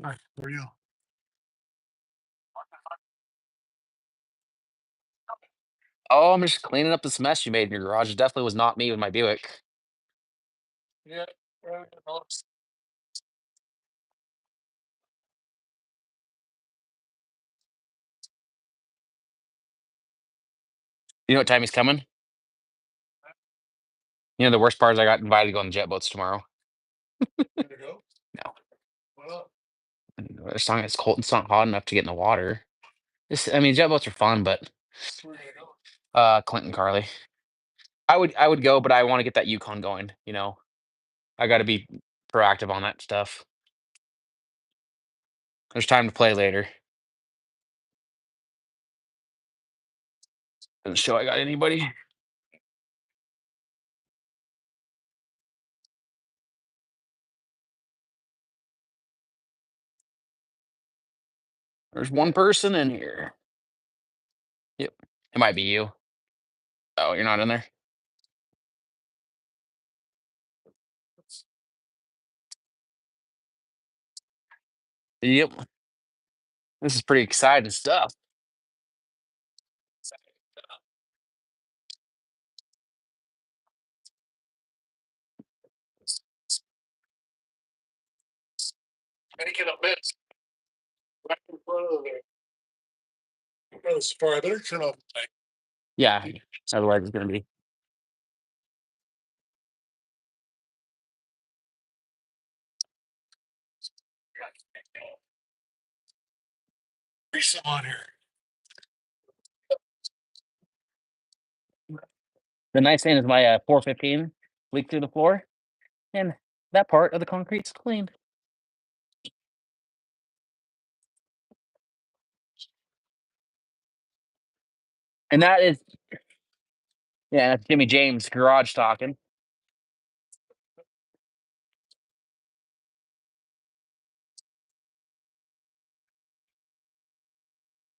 Alright, for you. Oh, I'm just cleaning up this mess you made in your garage. It definitely was not me with my Buick. Yeah. You know what time he's coming? You know the worst part is I got invited to go on the jet boats tomorrow. Gonna go? No, Why not? it's not. It's cold. It's not hot enough to get in the water. I mean, jet boats are fun, but Where you gonna go? Clinton Carly. I would go, but I want to get that Yukon going. I got to be proactive on that stuff. There's time to play later. Doesn't show I got anybody. There's one person in here. Yep, it might be you. Oh, you're not in there. Yep, this is pretty exciting stuff. Making a mess right in front of the safari. I better turn off the light. Yeah, otherwise it's gonna be. There's some on here. The nice thing is my 415 leaked through the floor, and that part of the concrete's clean. And that is, yeah, that's Jimmy James garage talking.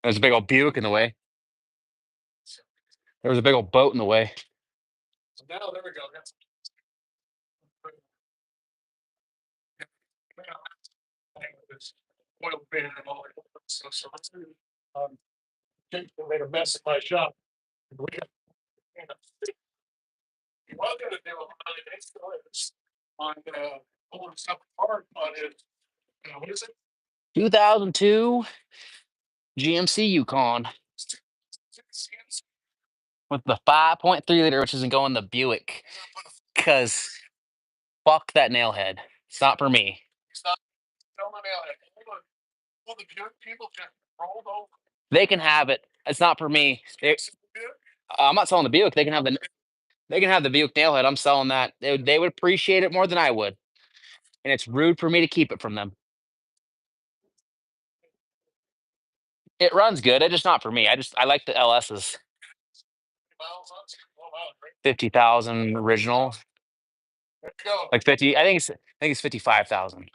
There's a big old Buick in the way. There was a big old boat in the way. So now there we go. This oil bin and all that stuff. So made a mess in my shop. We got, he was gonna do a really nice noise on pulling stuff apart on his what is it? 2002 GMC Yukon with the 5.3 liter, which isn't going the Buick, because fuck that nailhead. It's not for me. Stop telling me all the good people just rolled over. They can have it. It's not for me. I'm not selling the Buick. They can have the Buick nailhead. I'm selling that. They would appreciate it more than I would, and it's rude for me to keep it from them. It runs good. It's just not for me. I like the LSs. 50,000 original, There you go. like 50. I think it's 55,000.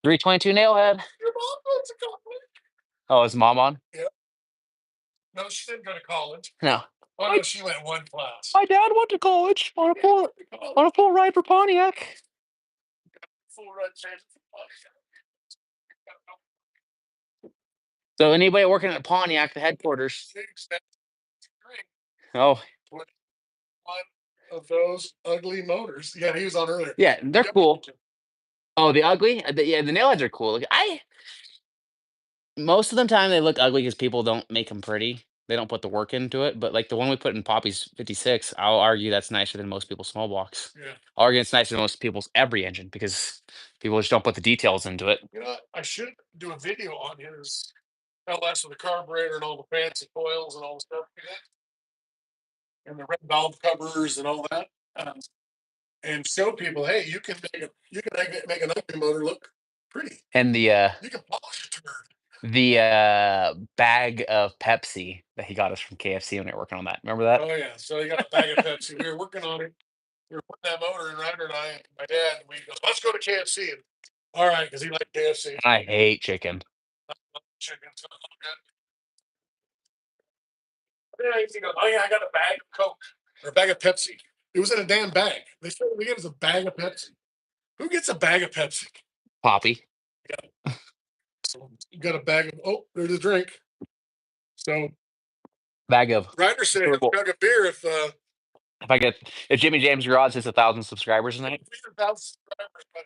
322 nailhead. Your mom went to college. Oh, is mom on? Yep. No, she didn't go to college. No. Oh no, she went one class. My dad went to college on a full ride for Pontiac. Full run change. So anybody working at Pontiac, the headquarters. Oh, One of those ugly motors. Yeah, he was on earlier. yeah, they're Yep. cool. Oh, the ugly? Yeah, the nailheads are cool. Most of the time they look ugly because people don't make them pretty. They don't put the work into it. But like the one we put in Poppy's 56, I'll argue that's nicer than most people's small blocks. Yeah. I'll argue it's nicer than most people's every engine because people just don't put the details into it. You know what? I should do a video on his LS with the carburetor and all the fancy coils and all the stuff he did. And the red valve covers and all that. And show people, hey, you can make an ugly motor look pretty. And the You can polish a turd. bag of Pepsi that he got us from KFC when we were working on that. Remember that? Oh yeah, so you got a bag of Pepsi. We were working on it. We were putting that motor in Ryder and I and my dad. And we go, let's go to KFC. And, all right, because he liked KFC. I hate chicken. Chicken. So good. Yeah, he goes, oh yeah, I got a bag of Coke or a bag of Pepsi. It was in a damn bag. They said we gave us a bag of Pepsi. Who gets a bag of Pepsi? Poppy. So you got a bag of, oh, there's a drink. So Bag of. Ryder said he'll Terrible. chug a beer if If Jimmy James Garage hits 1,000 subscribers tonight 300,000 subscribers, but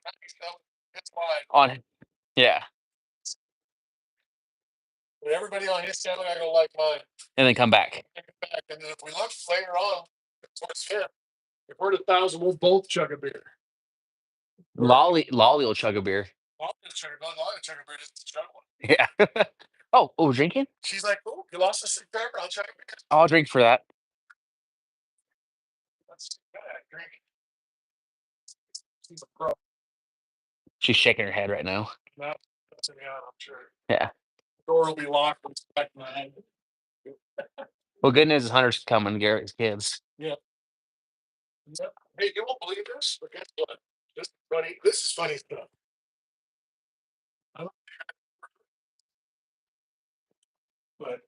that's why. on, yeah, But everybody on his channel I gonna like mine. and then come back. And then if we look later on, towards him, if we're at 1,000, we'll both chug a beer. Lolly will chug a beer. I'll chug a beer just to chug one. Yeah. Oh, we're drinking? She's like, oh, you lost a subscriber? I'll chug a beer. I'll drink for that. That's good. Drink. She's a pro. She's shaking her head right now. No, that's it, yeah, I'm sure. Yeah. The door will be locked when it's back in my hand. Well, good news is Hunter's coming, Garrett's kids. Yeah. Hey, you won't believe this, but guess what? This is funny. This is funny stuff. But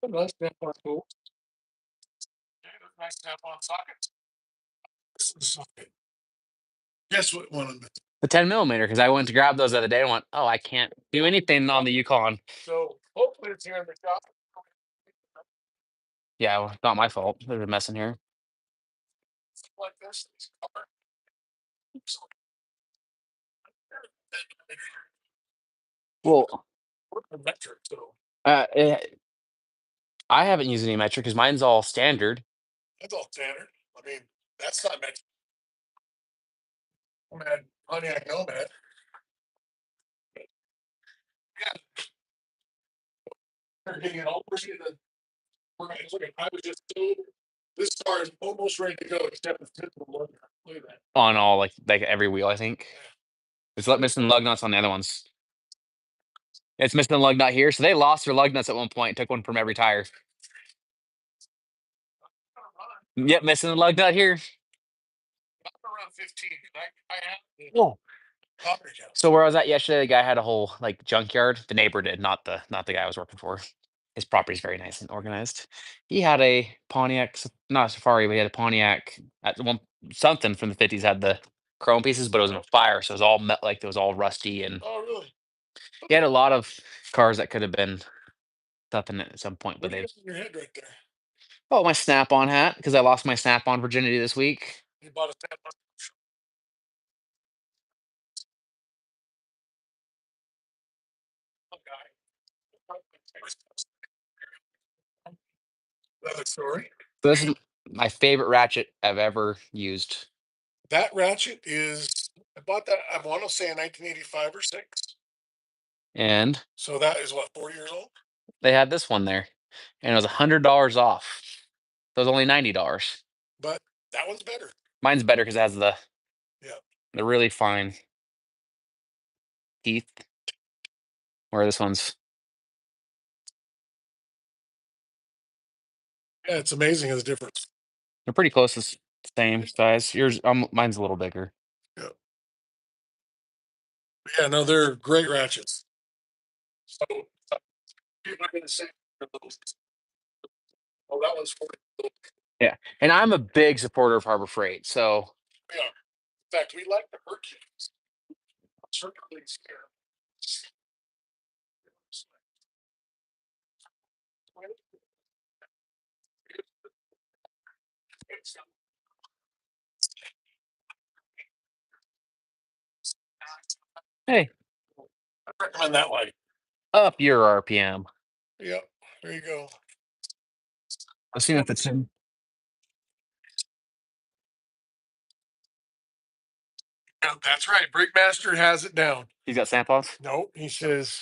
a nice snap-on tool. Yeah, nice snap-on sockets. This is a socket. Guess what one of them is? The 10mm, because I went to grab those the other day and went, oh, I can't do anything on the Yukon. So hopefully it's here in the shop. Yeah, well, not my fault. There's a mess in here. Like this. Well, metric, so I haven't used any metric because mine's all standard. that's all standard. I mean, that's not metric. Nomad, Pontiac Nomad. Yeah. They're getting it all ready to. I was just told this car is almost ready to go, except it's typical. Look at that. On all like every wheel, I think. It's missing lug nuts on the other ones. It's missing the lug nut here, so they lost their lug nuts at one point. Took one from every tire. Yep, missing the lug nut here. Around 15. I have. Oh. So where I was at yesterday, the guy had a whole like junkyard. The neighbor did, not the guy I was working for. His property's very nice and organized. He had a Pontiac, not a Safari, but he had a Pontiac at one something from the 50s had the chrome pieces, but it was in a fire, so it was all like it was all rusty, and Oh, really? he had a lot of cars that could have been something at some point, but What do you they. got in your head right there? Oh, my Snap-on hat because I lost my Snap-on virginity this week. You bought a Snap-on. Another story. So this is my favorite ratchet I've ever used. That ratchet is, I bought that, I want to say in 1985 or 6. And So that is what, 4 years old? they had this one there, and it was $100 off. So it was only $90. But that one's better. Mine's better because it has the Yeah. really fine teeth, where this one's. Yeah, it's amazing the difference. They're pretty close to same size. Yours, mine's a little bigger. Yeah. Yeah, no, they're great ratchets. So people are going to say, oh, that one's 40. Yeah, and I'm a big supporter of Harbor Freight. So Yeah. In fact, we like the Hercules. Hercules here. hey, I recommend that light. up your RPM. Yep. There you go. Let's see if it's in. Yeah, that's right. Brigmaster has it down. He's got Snap-ons. No, he says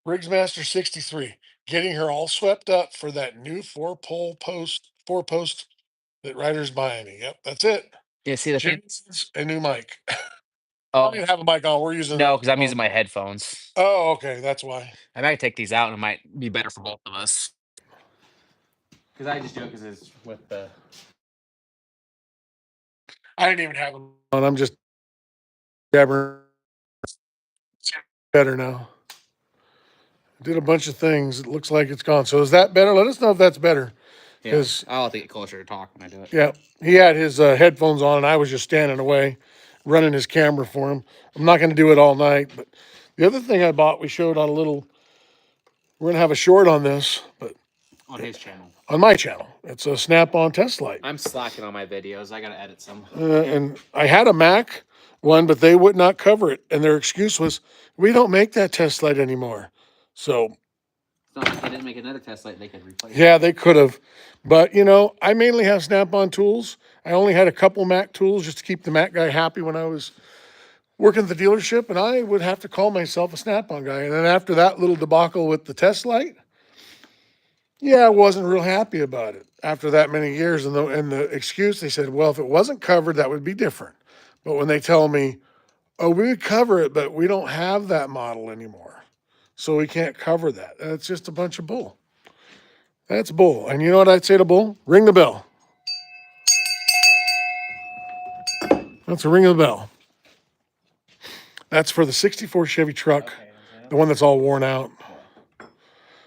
Brigmaster 63, getting her all swept up for that new four post that Ryder's buying. Yep, that's it. Yeah, see the thing. Jason's a new mic. Oh, I didn't have a mic on. We're using no, because I'm using my headphones. Oh, okay, that's why. I might take these out, and it might be better for both of us. Because I just do it because it's with the. I didn't even have them on. I'm just jabbering. Better now. Did a bunch of things. It looks like it's gone. So is that better? Let us know if that's better. Because I'll have to get closer to talk when I do it. Yeah, he had his headphones on, and I was just standing away, running his camera for him. I'm not going to do it all night, but the other thing I bought, we showed on a little. We're going to have a short on this, but On his channel. on my channel, it's a snap-on test light. I'm slacking on my videos. I got to edit some. And I had a Mac one, but they would not cover it, and their excuse was, "We don't make that test light anymore." So It's not like they didn't make another test light they could replace. yeah, they could have, but I mainly have snap-on tools. I only had a couple Mac tools just to keep the Mac guy happy when I was working at the dealership, and I would have to call myself a snap-on guy. And then after that little debacle with the test light, yeah, I wasn't real happy about it after that many years. And the excuse, they said, well, if it wasn't covered, that would be different. But when they tell me, oh, we would cover it, but we don't have that model anymore, so we can't cover that. That's just a bunch of bull. That's bull. And you know what I'd say to bull? Ring the bell. That's a ring of the bell. That's for the 64 Chevy truck, the one that's all worn out.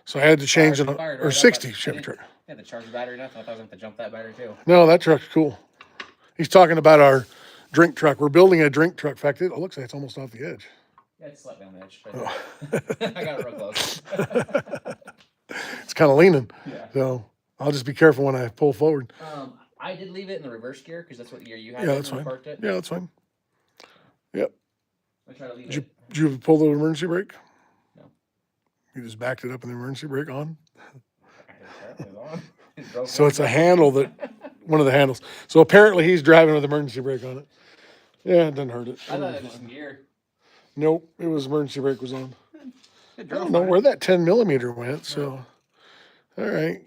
So I had to change it, or 60 Chevy truck. Yeah, the charger battery enough. I thought I was going to jump that battery too. No, that truck's cool. He's talking about our drink truck. We're building a drink truck. In fact, it looks like it's almost off the edge. Yeah, it's slightly on the edge. Right I got it real close. It's kind of leaning. Yeah. So I'll just be careful when I pull forward. I did leave it in the reverse gear because that's what gear you had. Yeah, that's fine. Parked it. Yeah, that's fine. Yep. I try to leave Did you pull the emergency brake? No. You just backed it up and the emergency brake on? It was on. So it's a handle one of the handles. So apparently he's driving with emergency brake on it. Yeah, it doesn't hurt it. I thought it was some gear. Nope, it was emergency brake was on. I It don't know where that 10 millimeter went. So, all right.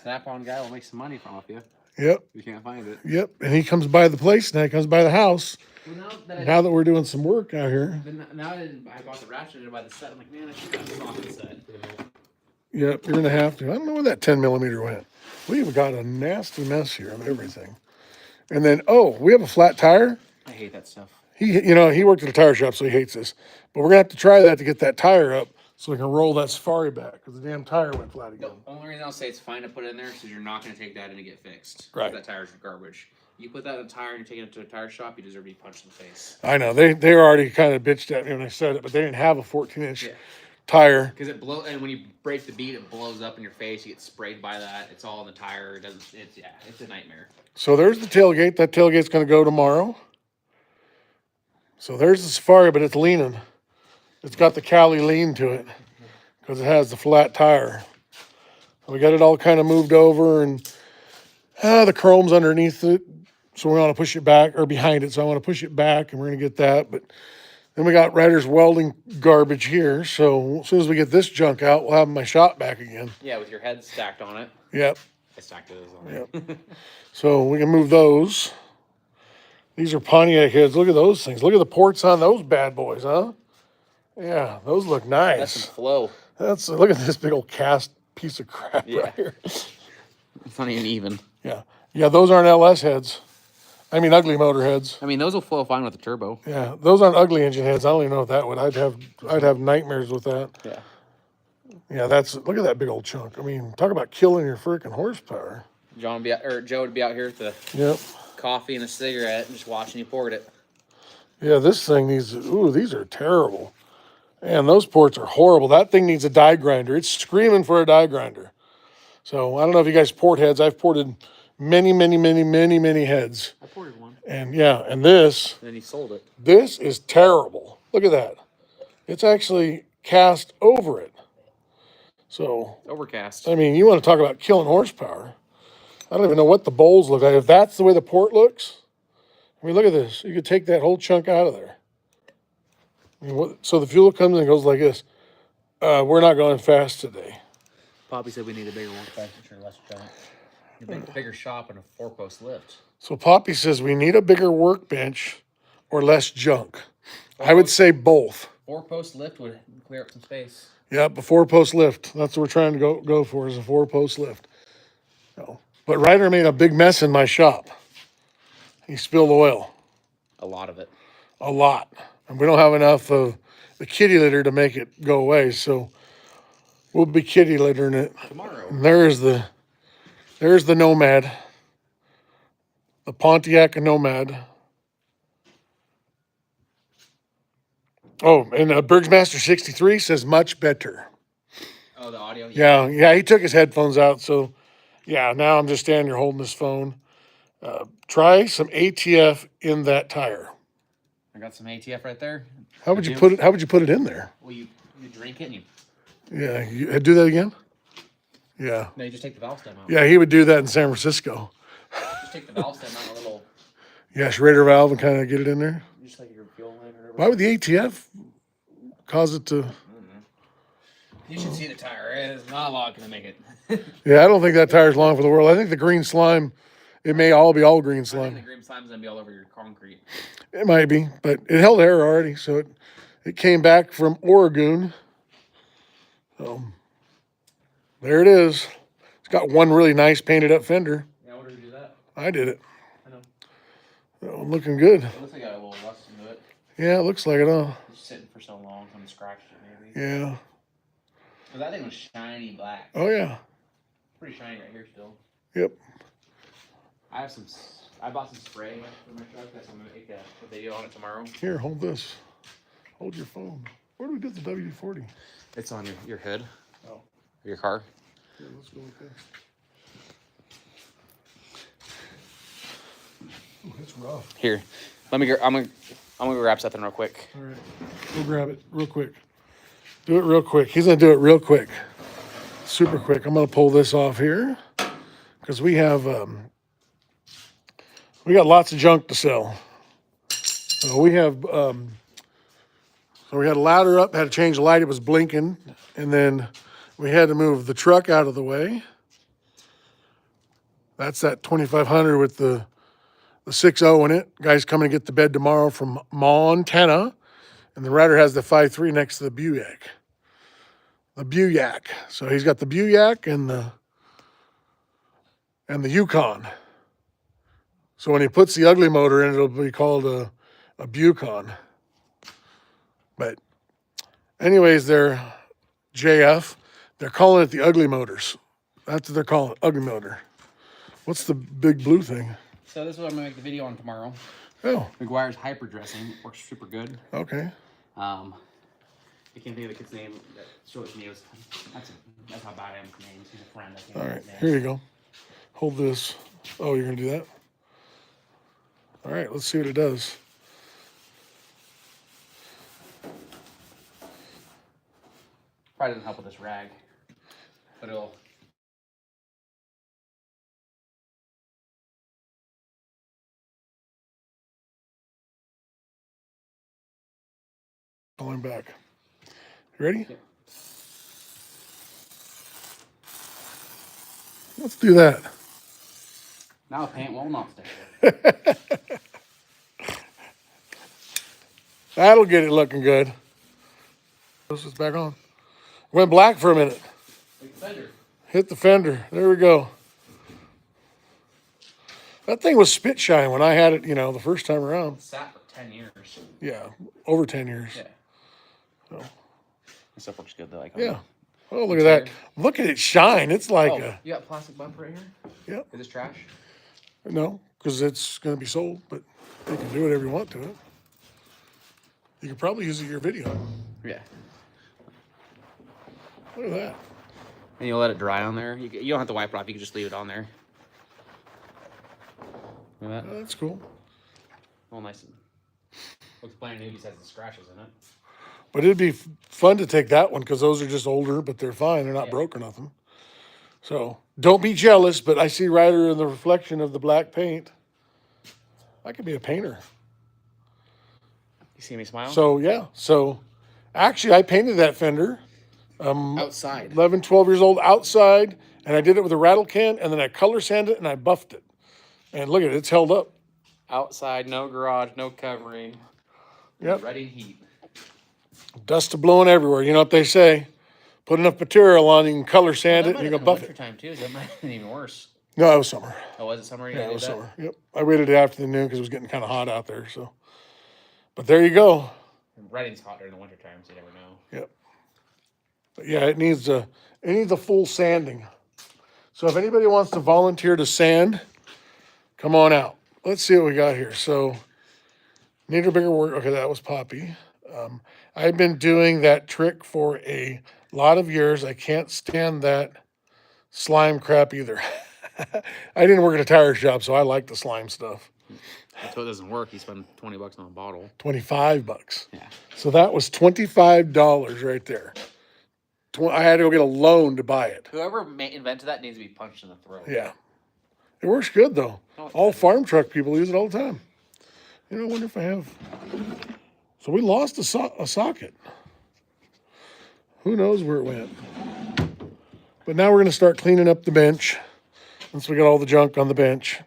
Snap-on guy will make some money from you. Yep. You can't find it. Yep. And he comes by the place now. He comes by the house. Well, now that we're doing some work out here. Now that I bought the ratchet and by the set, I'm like, man, I should have got the set. Yep, you're gonna have to. I don't know where that 10 millimeter went. We've got a nasty mess here of everything. And then, we have a flat tire. I hate that stuff. He worked at a tire shop, so he hates this. But we're gonna have to try that to get that tire up so we can roll that Safari back because the damn tire went flat again. The only reason I'll say it's fine to put it in there is because you're not going to take that in to get fixed. Right. That tire's garbage. You put that in a tire and you're taking it to a tire shop, you deserve to be punched in the face. I know. They were already kind of bitched at me when I said it, but they didn't have a 14-inch tire. Because it blows, and when you break the bead, it blows up in your face. You get sprayed by that. It's all in the tire. It's a nightmare. So there's the tailgate. That tailgate's going to go tomorrow. So there's the Safari, but it's leaning. It's got the Cali lean to it because it has the flat tire. We got it all kind of moved over, and the chrome's underneath it. So we want to push it back, or behind it. So I want to push it back, and we're going to get that. But then we got Rydder's welding garbage here. So as soon as we get this junk out, we'll have my shop back again. Yeah, with your head stacked on it. Yep. I stacked those on it. Yep. So we can move those. These are Pontiac heads. Look at those things. Look at the ports on those bad boys, huh? Yeah, those look nice. That's some flow. Look at this big old cast piece of crap right here. It's not even. Yeah, those aren't LS heads. I mean, ugly motor heads. I mean, those will flow fine with the turbo. Yeah, those aren't ugly engine heads. I don't even know what that would. I'd have nightmares with that. Yeah. Yeah, look at that big old chunk. I mean, talk about killing your freaking horsepower. Joe would be out here with the coffee and a cigarette and just watching you pour it. Yeah, this thing needs. Ooh, these are terrible. Man, those ports are horrible. That thing needs a die grinder. It's screaming for a die grinder. So I don't know if you guys port heads. I've ported many heads. I ported one. And and this. And then he sold it. This is terrible. Look at that. It's actually cast over it. So. Overcast. I mean, you want to talk about killing horsepower. I don't even know what the bowls look like. If that's the way the port looks, I mean, look at this. You could take that whole chunk out of there. I mean, so the fuel comes and goes like this. We're not going fast today. Poppy said we need a bigger workbench or less junk. A bigger shop and a 4-post lift. So Poppy says we need a bigger workbench or less junk. I would say both. 4-post lift would clear up some space. Yeah, a 4-post lift. That's what we're trying to go for is a 4-post lift. No. But Rydder made a big mess in my shop. He spilled oil. A lot of it. A lot. And we don't have enough of the kitty litter to make it go away, so we'll be kitty littering it. Tomorrow. And there's the There's the Nomad. The Pontiac Nomad. Oh, and Bergsmaster 63 says much better. Oh, the audio. Yeah, he took his headphones out, so yeah, now I'm just standing here holding his phone. Try some ATF in that tire. I got some ATF right there. How would you put it? How would you put it in there? Well, you drink it and you. Yeah, you do that again. Yeah, No, you just take the valve stem out. yeah, he would do that in San Francisco. Just take the valve stem out, a little. Yeah, Rydder valve and kind of get it in there. Just like your fuel line or whatever. Why would the ATF cause it to? You should see the tire. It is not a lot going to make it. Yeah, I don't think that tire's long for the world. I think the green slime, it may all be all green I think slime. the green slime's going to be all over your concrete. It might be, but it held air already, so it came back from Oregon. So there it is. It's got one really nice painted up fender. Yeah, I ordered to do that. I did it. I know. Oh, looking good. It looks like I got a little rust into it. Yeah, it looks like it, huh? It's sitting for so long, someone scratched it maybe. Yeah. But that thing was shiny black. Oh, yeah. Pretty shiny right here still. Yep. I bought some spray for my truck. That's I'm gonna make a video on it tomorrow. Here, hold this. Hold your phone. Where do we get the WD-40? It's on your hood. Oh. Your car. Here, let's go with this. Oh, it's rough. Here, let me. I'm gonna grab something real quick. All right. Go grab it real quick. Do it real quick. He's going to do it real quick. Super quick. I'm going to pull this off here because we got lots of junk to sell. So we have, so we had a ladder up, had to change the light. It was blinking. And then we had to move the truck out of the way. That's that 2500 with the 6.0 in it. Guy's coming to get the bed tomorrow from Montana. And the Rydder has the 5.3 next to the Buick. The Buick. So he's got the Buick and the Yukon. So when he puts the ugly motor in, it'll be called a Yukon. But anyways, they're JF. They're calling it the ugly motors. That's what they're calling it, ugly motor. What's the big blue thing? So this is what I'm gonna make the video on tomorrow. Oh. McGuire's hyper dressing works super good. Okay. I can't think of the kid's name that showed it to me. That's how bad I am with names. He's a friend. I can't All think right, of his name. here you go. Hold this. Oh, you're gonna do that? All right, let's see what it does. Probably doesn't help with this rag, but it'll. Calling back. You ready? Yeah. Let's do that. Now the paint will not stick. That'll get it looking good. This is back on. Went black for a minute. Like the fender. Hit the fender. There we go. That thing was spit shine when I had it, the first time around. Sat for 10 years. Yeah, over 10 years. Yeah. So. This stuff works good though. Like Yeah. Oh, look at that. Look at it shine. It's like you got plastic bumper right here? Yep. Is this trash? No, because it's going to be sold, but you can do whatever you want to it. You could probably use it in your video. Yeah. Look at that. And you'll let it dry on there. You don't have to wipe it off. You can just leave it on there. Look at that. Oh, that's cool. All nice. Looks brand new besides the scratches in it. But it'd be fun to take that one because those are just older, but they're fine. They're not Yeah. broke or nothing. So don't be jealous, but I see Rydder in the reflection of the black paint. I could be a painter. You see me smile? So, yeah. So actually, I painted that fender. Outside. 11, 12 years old outside, and I did it with a rattle can, and then I color sanded it, and I buffed it. And look at it. It's held up. Outside, no garage, no covering. Yep. Ready to heat. Dust blowing everywhere. You know what they say? Put enough material on, you can color sand it, and you can buff it. Time too. That might have been even worse. No, it was summer. Oh, was it summer? Yeah, it was summer. Yep. I waited after the noon because it was getting kind of hot out there. So, but there you go. Reading's hot during the winter time, so you never know. Yep. But yeah, it needs a full sanding. So if anybody wants to volunteer to sand, come on out. Let's see what we got here. So need a bigger work. Okay, that was Poppy. I've been doing that trick for a lot of years. I can't stand that slime crap either. I didn't work at a tire shop, so I like the slime stuff. Until it doesn't work, you spend $20 on a bottle. $25. Yeah. So that was $25 right there. I had to go get a loan to buy it. Whoever invented that needs to be punched in the throat. Yeah. It works good though. No, All farm truck people use it all the time. You know, I wonder if I have. So we lost a socket. Who knows where it went? But now we're going to start cleaning up the bench once we got all the junk on the bench.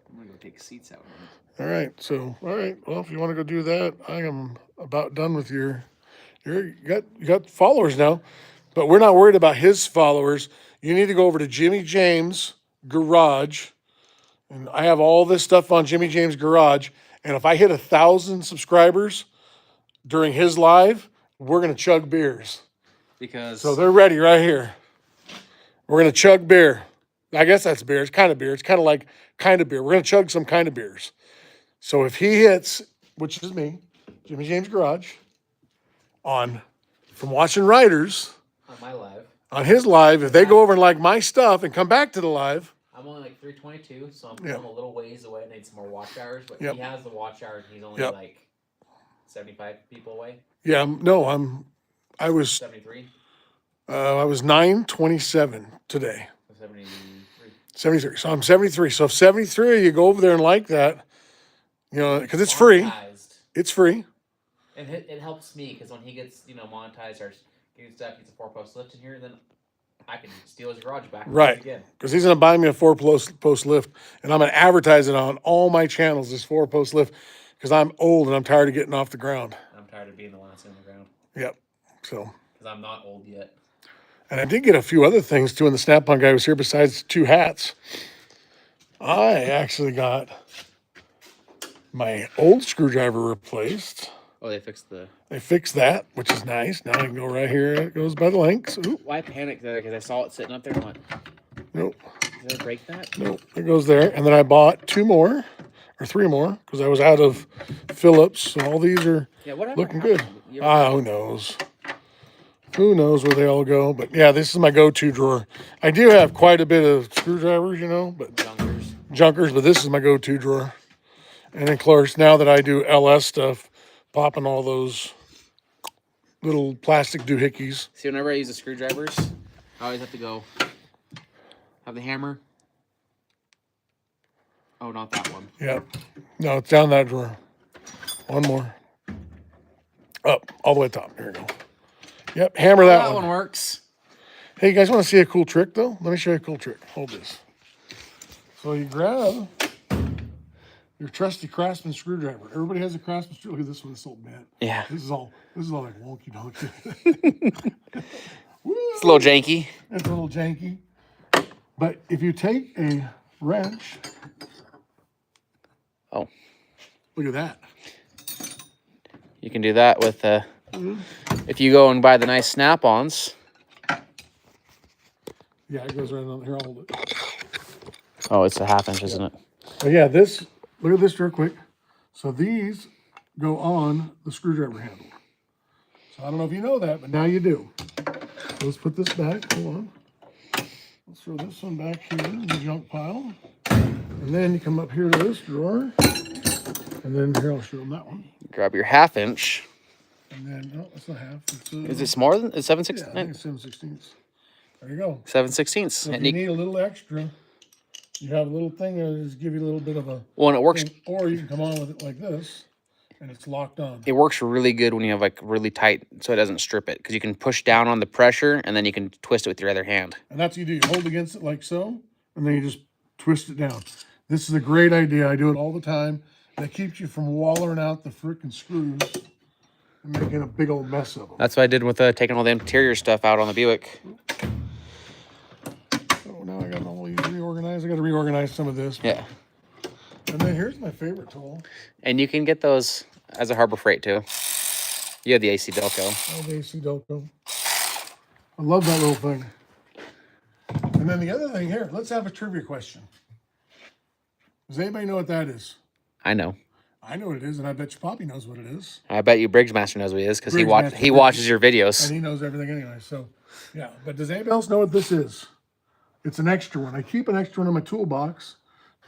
I'm going to go take seats out. All right. So, all right. Well, if you want to go do that, I am about done with you got followers now, but we're not worried about his followers. You need to go over to Jimmy James Garage, and I have all this stuff on Jimmy James Garage. And if I hit 1,000 subscribers during his live, we're gonna chug beers. Because so they're ready right here. We're gonna chug beer. I guess that's beer. It's kind of beer. It's kind of like kind of beer. We're gonna chug some kind of beers. So if he hits, which is me, Jimmy James Garage, from watching Riders on my live, on his live, if they go over and like my stuff and come back to the live, I'm only like 322, so I'm Yep. a little ways away. I need some more watch hours, but Yep. he has the watch hours. He's only Yep. like 75 people away. yeah, no, I was 73, I was 927 today. 73. 73. So I'm 73. So if 73, you go over there and like that, you know, because it's free. Monetized. It's free. And it helps me because when he gets, monetized or getting stuff, gets a 4-post lift in here, then I can steal his garage back. Right. Again. Because he's going to buy me a 4-post lift, and I'm going to advertise it on all my channels, this 4-post lift, because I'm old and I'm tired of getting off the ground. I'm tired of being the last on the ground. Yep. So. Because I'm not old yet. And I did get a few other things too when the Snap-on guy was here besides 2 hats. I actually got my old screwdriver replaced. Oh, they fixed that, which is nice. Now I can go right here. It goes by the links. Ooh. Why panic there? Because I saw it sitting up there and went, Nope. Did I break that? Nope. It goes there. And then I bought 2 more or 3 more because I was out of Phillips. So all these are looking good. Who knows? Who knows where they all go? But yeah, this is my go-to drawer. I do have quite a bit of screwdrivers, but junkers, but this is my go-to drawer. And of course, now that I do LS stuff, popping all those little plastic doohickeys. See, whenever I use the screwdrivers, I always have to go have the hammer. Oh, not that one. Yep. No, it's down that drawer. One more. Up, all the way top. Here we go. Yep, hammer that one. That one works. Hey, you guys want to see a cool trick, though? Let me show you a cool trick. Hold this. So you grab your trusty Craftsman screwdriver. Everybody has a Craftsman screwdriver. Look at this one. It's so bent. Yeah. This is all like wonky donkey. It's a little janky. It's a little janky. But if you take a wrench. Oh. Look at that. You can do that with if you go and buy the nice Snap-ons. Yeah, it goes right on here. I'll hold it. Oh, it's a 1/2 inch, isn't it? But yeah, look at this real quick. So these go on the screwdriver handle. So I don't know if you know that, but now you do. So let's put this back. Hold on. Let's throw this one back here in the junk pile. And then you come up here to this drawer. And then here, I'll show them that one. Grab your 1/2 inch. And then, no, that's not half. Is this more than 7/16? Yeah, I think it's 7/16. There you go. 7/16. So if you need a little extra, you have a little thing that just give you a little bit of a. Well, and it works. Thing, or you can come on with it like this, and it's locked on. It works really good when you have like really tight, so it doesn't strip it, because you can push down on the pressure and then you can twist it with your other hand. And that's what you do. You hold against it like so, and then you just twist it down. This is a great idea. I do it all the time. That keeps you from wallering out the frickin' screws and making a big old mess of them. That's what I did with taking all the interior stuff out on the Buick. So now I got all these reorganized. I got to reorganize some of this. Yeah. And then here's my favorite tool. And you can get those as a Harbor Freight too. You have the AC Delco. Oh, the AC Delco. I love that little thing. And then the other thing here, let's have a trivia question. Does anybody know what that is? I know. I know what it is, and I bet you Poppy knows what it is. I bet you Briggs Master knows what it is because he Briggs watches your videos. And he knows everything anyway. So, yeah. But does anybody else know what this is? It's an extra one. I keep an extra one in my toolbox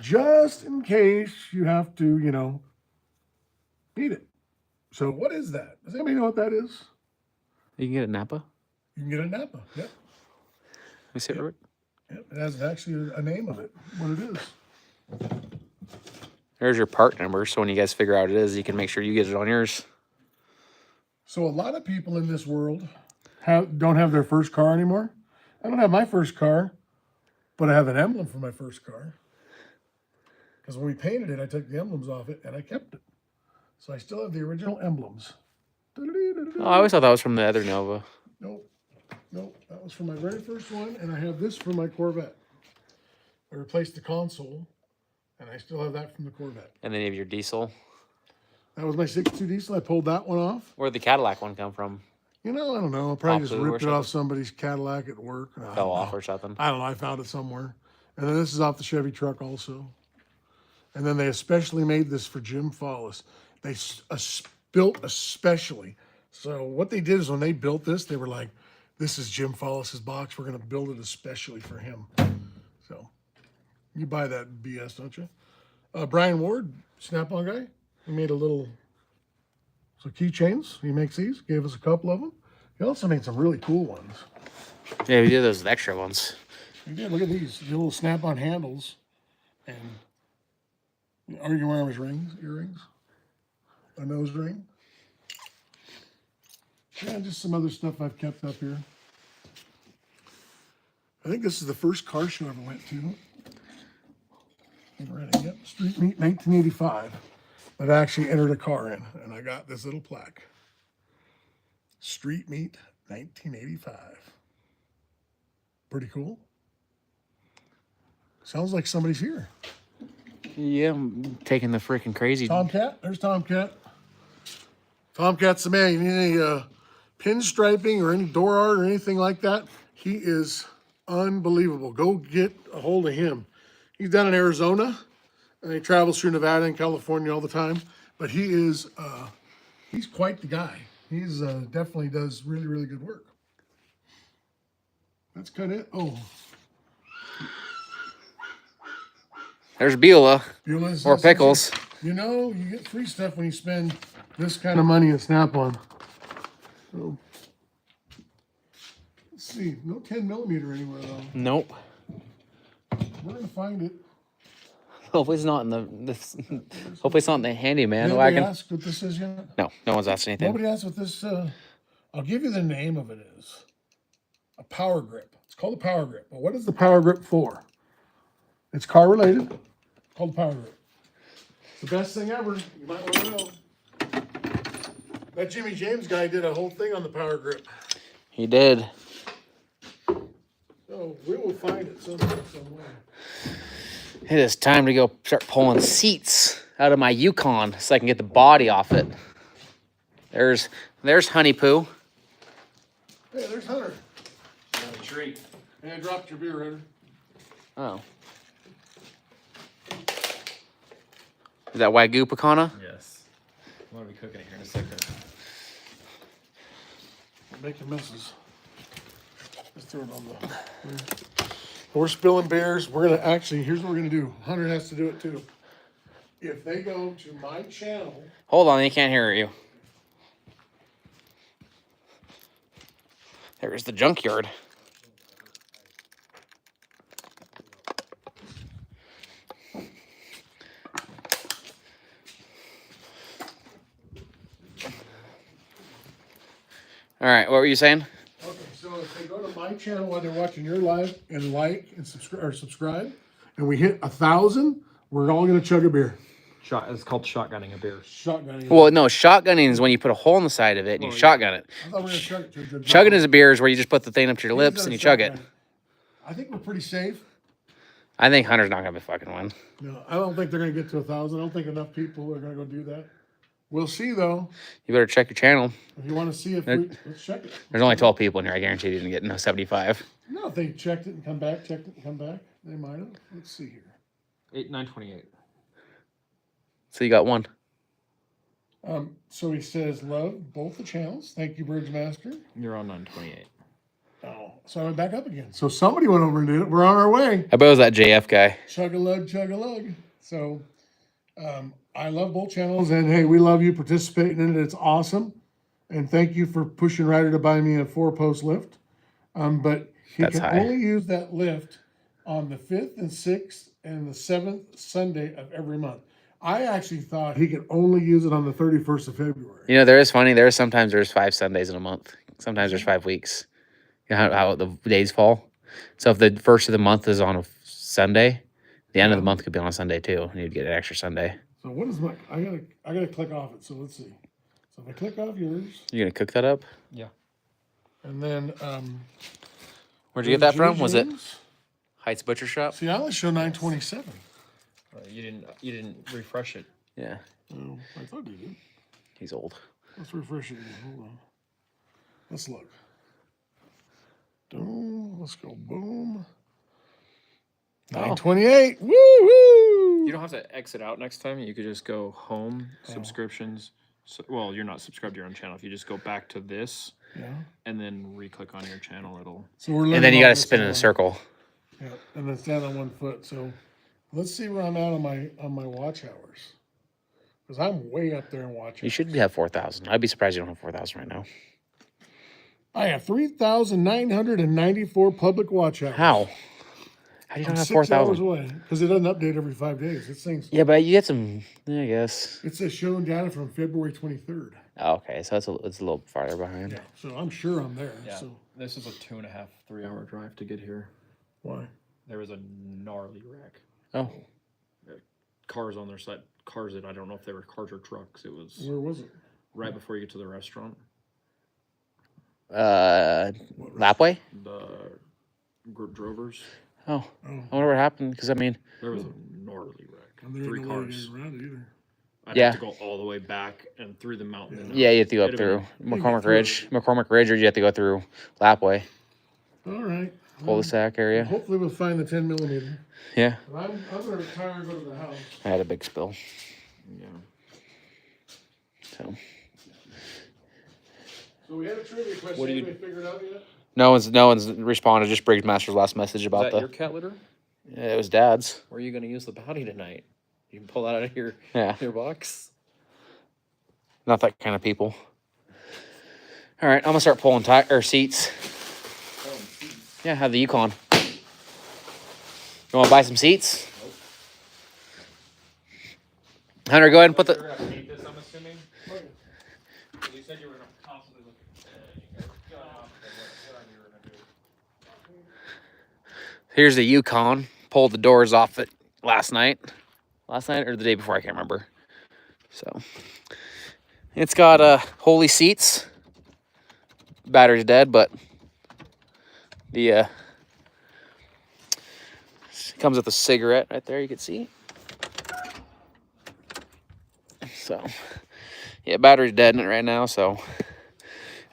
just in case you have to, you know, need it. So what is that? Does anybody know what that is? You can get it Napa. You can get it in Napa. Yep. Let me see it, Robert. Yep. It has actually a name of it, what it is. There's your part number, so when you guys figure out what it is, you can make sure you get it on yours. So a lot of people in this world don't have their first car anymore. I don't have my first car, but I have an emblem for my first car. Because when we painted it, I took the emblems off it and I kept it. So I still have the original emblems. Oh, I always thought that was from the other Nova. Nope. Nope. That was for my very first one, and I have this for my Corvette. I replaced the console, and I still have that from the Corvette. And then you have your diesel. That was my 62 diesel. I pulled that one off. Where'd the Cadillac one come from? You know, I don't know. I probably just Pop-Lou or ripped it off somebody's Cadillac at work. I Fell don't off know. or something. I don't know. I found it somewhere. And then this is off the Chevy truck also. And then they especially made this for Jim Follis. They built especially. So what they did is when they built this, they were like, this is Jim Follis's box. We're going to build it especially for him. So you buy that BS, don't you? Brian Ward, Snap-on guy, he made a little, so keychains. He makes these, gave us a couple of them. He also made some really cool ones. Yeah, we did those extra ones. He did. Look at these. The little Snap-on handles. And are you wearing his earrings? A nose ring. Yeah, just some other stuff I've kept up here. I think this is the first car show I ever went to. In Reading, yep. Street Meet 1985. That I actually entered a car in, and I got this little plaque. Street Meet 1985. Pretty cool. Sounds like somebody's here. Yeah, I'm taking the freaking crazy. Tomcat? There's Tomcat. Tomcat's the man. You need any pinstriping or any door art or anything like that? He is unbelievable. Go get a hold of him. He's down in Arizona, and he travels through Nevada and California all the time. But he is, he's quite the guy. He's definitely does really, really good work. That's kind of it. Oh. There's Beulah. Beulah's or Pickles. You know, you get free stuff when you spend this kind of money at Snap-on. So, let's see. No 10mm anywhere, though. Nope. We're going to find it. Hopefully it's not in the hopefully it's not in the handyman Nobody wagon. asked what this is yet? No, no one's asked anything. Nobody asked what this, I'll give you the name of it is. A power grip. It's called a power grip. But what is the power grip for? It's car related. It's called a power grip. It's the best thing ever. You might want to know. That Jimmy James guy did a whole thing on the power grip. He did. So we will find it somehow, somewhere. It is time to go start pulling seats out of my Yukon so I can get the body off it. There's Honey Poo. Hey, there's Hunter. Got a treat. Hey, I dropped your beer, Rydder. Oh. Is that Wagyu pecana? Yes. I'm gonna be cooking it here in a second. Making messes. Let's throw it on the. We're spilling beers. We're gonna actually. Here's what we're gonna do. Hunter has to do it too. If they go to my channel. Hold on, he can't hear you. There's the junkyard. All right, what were you saying? Okay, so if they go to my channel while they're watching your live and like and subscribe, and we hit 1,000, we're all gonna chug a beer. It's called shotgunning a beer. Shotgunning. Well, no, shotgunning is when you put a hole in the side of it and you shotgun it. I thought we were gonna chug it. To Chugging is a beer is where you just put the thing up to your lips and you chug it. I think we're pretty safe. I think Hunter's not gonna be fucking win. No, I don't think they're gonna get to 1,000. I don't think enough people are gonna go do that. We'll see though. You better check your channel. If you want to see if we, let's check it. There's only 12 people in here. I guarantee you didn't get no 75. No, if they checked it and come back, checked it and come back, they might have. Let's see here. 928. So you got one. So he says, love both the channels. Thank you, Bridge Master. You're on 928. Oh, so I went back up again. So somebody went over and did it. We're on our way. I bet it was that JF guy. Chug-a-lug, chug-a-lug. So I love both channels. And hey, we love you participating in it. It's awesome. And thank you for pushing Rydder to buy me a 4-post lift. But he That's can high. only use that lift on the 5th and 6th and the 7th Sunday of every month. I actually thought he could only use it on the 31st of February. You know, there is funny. There's sometimes there's 5 Sundays in a month. Sometimes there's 5 weeks. You know how the days fall. So if the first of the month is on a Sunday, the end of the month could be on a Sunday too, and you'd get an extra Sunday. So what is my? I gotta click off it. So let's see. So if I click off yours, You gonna cook that up? Yeah. and then Where'd you get that from? J. Was it James. Heights Butcher Shop? See, I only show 927. You didn't refresh it. Yeah, Oh, I thought you did. he's old. Let's refresh it again. Hold on. Let's look. Boom. Let's go. Boom. 928. Woo woo. You don't have to exit out next time. You could just go home, subscriptions. So, well, you're not subscribed to your own channel. If you just go back to this Yeah. and then re-click on your channel, it'll. So we're And then you gotta spin in a circle. Yeah, and then stand on one foot. So let's see where I'm at on my watch hours. Because I'm way up there in watch You hours. should have 4,000. I'd be surprised you don't have 4,000 right now. I have 3,994 public watch hours. How? How do you I'm not have 6 hours 4,000? away. Because it doesn't update every 5 days. This thing's Yeah, but you get some. Yeah, I guess. it says showing data from February 23rd. Oh, okay, so it's a little farther behind. Yeah. So I'm sure I'm there. Yeah. So This is a 2.5, 3-hour drive to get here. why? There was a gnarly wreck. Oh, Cars on their side. Cars that I don't know if they were cars or trucks. It was Where was it? right before you get to the restaurant. Lapway. The drovers. Oh, Oh, I wonder what happened. Because I mean, There was a gnarly wreck. and there 3 ain't no way to cars. get around it either. I'd Yeah. have to go all the way back and through the mountain. and yeah, you have to go up It'd through have McCormick through Ridge, or you have to go through Lapway, All right. cul-de-sac area. Hopefully we'll find the 10 millimeter. Yeah, But I'm gonna retire and go to the house. I had a big spill. been- Yeah. So So we had a trivia question. What do you- Anybody figured out yet? no one's responded. Just Briggs Master's last message about Is the. that your cat litter? Yeah, it was Dad's. Where are you going to use the bounty tonight? You can pull that out of your Yeah, box. not that kind of people. All right, I'm gonna start pulling seats. Yeah, have the Yukon. You want to buy some seats? Hunter, go ahead and put the. You're going to paint this, I'm assuming? You said you were going to constantly look at whatever you were going to do. Here's the Yukon. Pulled the doors off it last night or the day before, I can't remember. So it's got Holy seats. Battery's dead, but the comes with a cigarette right there. You can see. So yeah, battery's dead in it right now. So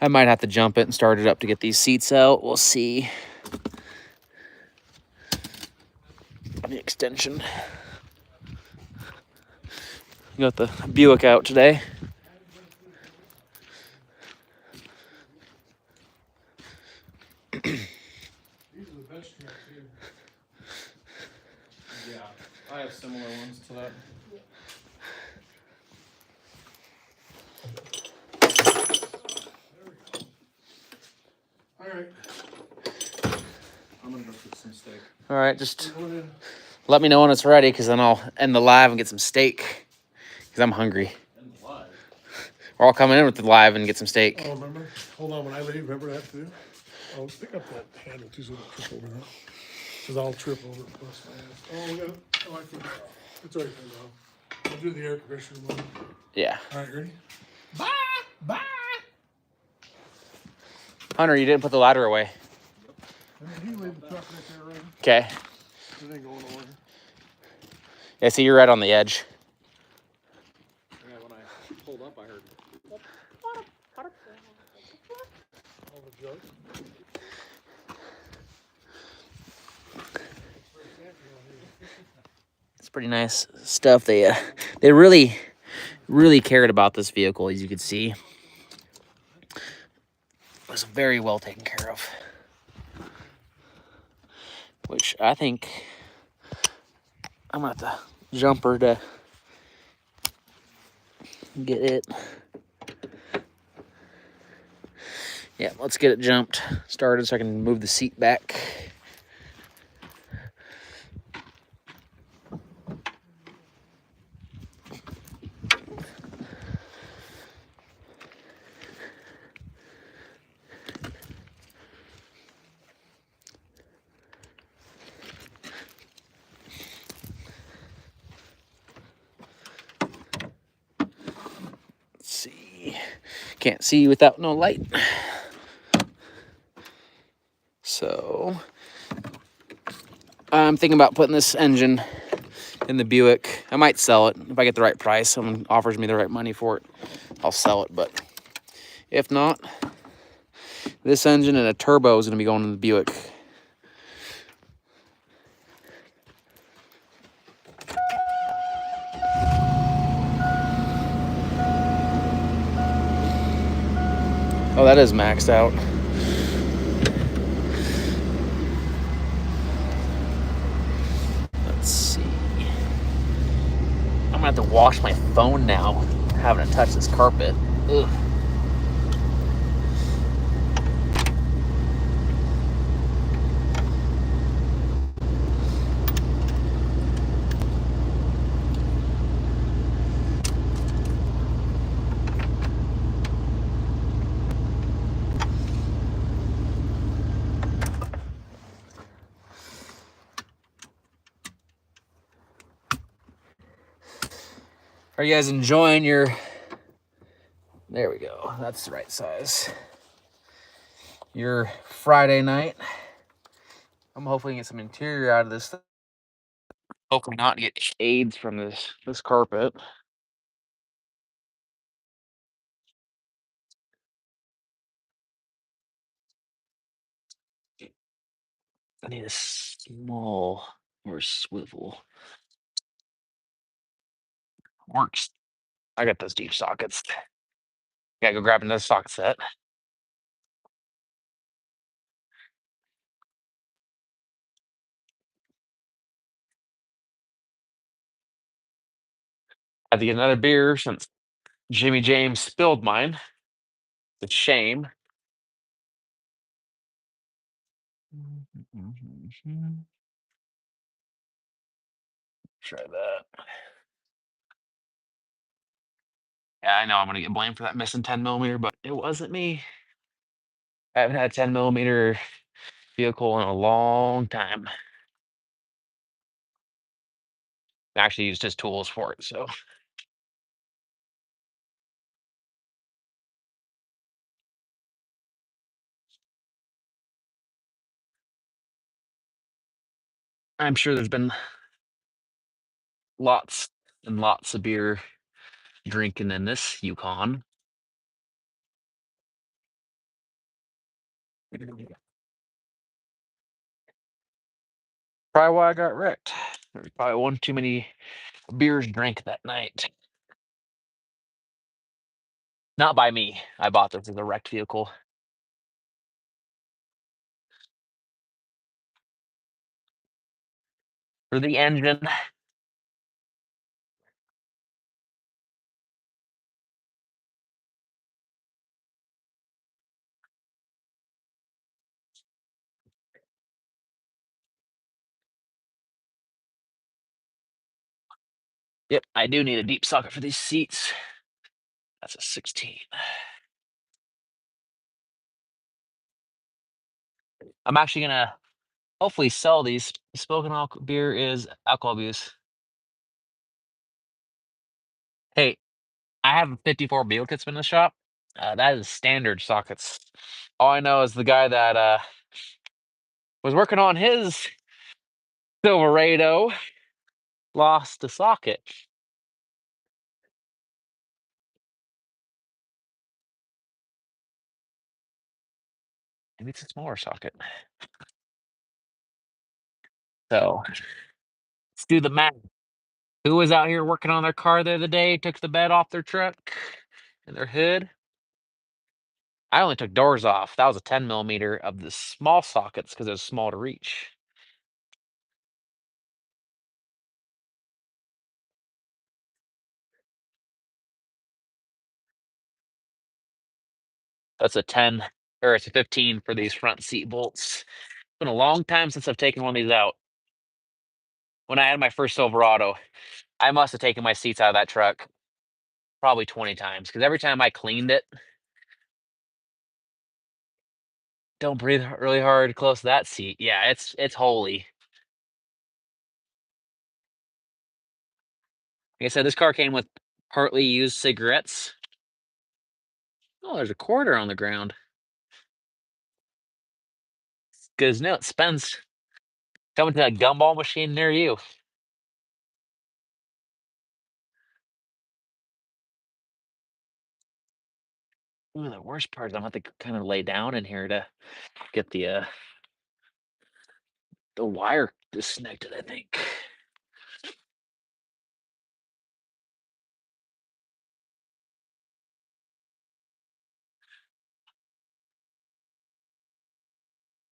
I might have to jump it and start it up to get these seats out. We'll see. The extension. Got the Buick out today. These are the best tracks here. Yeah, I have similar ones to that. All right. I'm going to go cook some steak. All right, just Go ahead. let me know when it's ready, because then I'll end the live and get some steak, because I'm hungry. And live. We're all coming in with the live and get some steak. Oh, remember? Hold on, when I leave, remember that too? Oh, pick up that handle too, so I don't trip over that. Because I'll trip over it, bust my ass. Oh, we got, oh, I forgot. It's already turned off. I'll do the air conditioner one. Yeah. All right, ready? Bye! Bye! Hunter, you didn't put the ladder away. You leave the truck right there, right? Okay. It ain't going nowhere. Yeah, see, you're right on the edge. Yeah, when I pulled up, I heard. All the junk. It's pretty nice stuff. They really cared about this vehicle, as you can see. It was very well taken care of, which I think I'm gonna have to jumper to get it. Yeah, let's get it jumped started so I can move the seat back. Let's see. Can't see without no light. So I'm thinking about putting this engine in the Buick. I might sell it if I get the right price. Someone offers me the right money for it, I'll sell it. But if not, this engine and a turbo is going to be going in the Buick. Oh, that is maxed out. Let's see. I'm gonna have to wash my phone now, having to touch this carpet. Ugh. Are you guys enjoying your... There we go. That's the right size. Your Friday night. I'm hopefully get some interior out of this thing. Hopefully not get AIDS from this carpet. I need a small or swivel. Works. I got those deep sockets. Gotta go grab another socket set. I had to get another beer since Jimmy James spilled mine. It's a shame. Try that. Yeah, I know I'm gonna get blamed for that missing 10 millimeter, but it wasn't me. I haven't had a 10 millimeter vehicle in a long time. I actually used his tools for it, so. I'm sure there's been lots and lots of beer drinking in this Yukon. Probably why I got wrecked. There was probably one too many beers drank that night. Not by me. I bought this as a wrecked vehicle. For the engine. Yep, I do need a deep socket for these seats. That's a 16. I'm actually gonna hopefully sell these. Spoken beer is alcohol abuse. Hey, I have 54 Beal kits in the shop. That is standard sockets. All I know is the guy that was working on his Silverado lost a socket. Maybe it's a smaller socket. So let's do the math. Who was out here working on their car the other day, took the bed off their truck and their hood? I only took doors off. That was a 10 millimeter of the small sockets because it was small to reach. That's a 10 or it's a 15 for these front seat bolts. It's been a long time since I've taken one of these out. When I had my first Silverado, I must have taken my seats out of that truck probably 20 times because every time I cleaned it, don't breathe really hard close to that seat. Yeah, it's holy. Like I said, this car came with partly used cigarettes. Oh, there's a quarter on the ground. Because no, it spends coming to that gumball machine near you. Ooh, the worst part is I'm gonna have to kind of lay down in here to get the wire disconnected, I think.